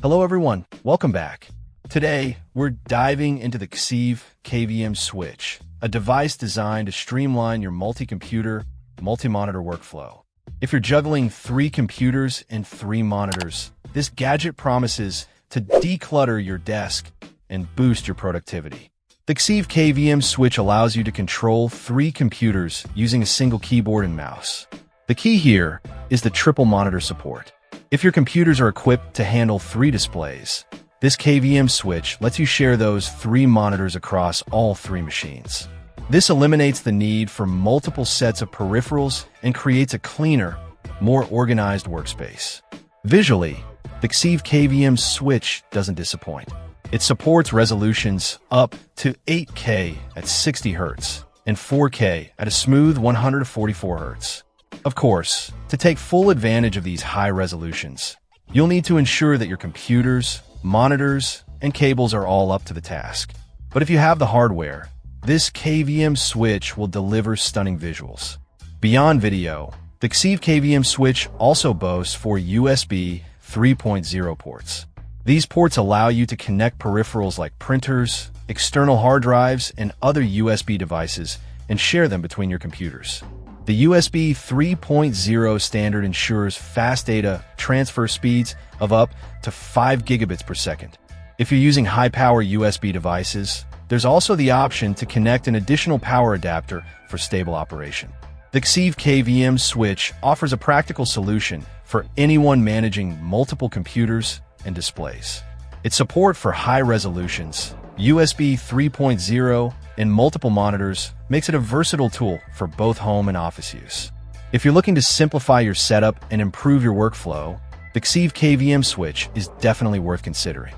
Hello everyone, welcome back. Today, we're diving into the KCEVE KVM switch, a device designed to streamline your multi-computer, multi-monitor workflow. If you're juggling 3 computers and 3 monitors, this gadget promises to declutter your desk and boost your productivity. The KCEVE KVM switch allows you to control 3 computers using a single keyboard and mouse. The key here is the triple monitor support. If your computers are equipped to handle 3 displays, this KVM switch lets you share those 3 monitors across all 3 machines. This eliminates the need for multiple sets of peripherals and creates a cleaner, more organized workspace. Visually, the KCEVE KVM switch doesn't disappoint. It supports resolutions up to 8K at 60 Hz and 4K at a smooth 144 Hz. Of course, to take full advantage of these high resolutions, you'll need to ensure that your computers, monitors, and cables are all up to the task. But if you have the hardware, this KVM switch will deliver stunning visuals. Beyond video, the KCEVE KVM switch also boasts 4 USB 3.0 ports. These ports allow you to connect peripherals like printers, external hard drives, and other USB devices and share them between your computers. The USB 3.0 standard ensures fast data transfer speeds of up to 5 gigabits per second. If you're using high-power USB devices, there's also the option to connect an additional power adapter for stable operation. The KCEVE KVM switch offers a practical solution for anyone managing multiple computers and displays. Its support for high resolutions, USB 3.0, and multiple monitors makes it a versatile tool for both home and office use. If you're looking to simplify your setup and improve your workflow, the KCEVE KVM switch is definitely worth considering.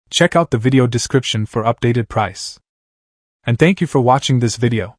Check out the video description for updated price. And thank you for watching this video.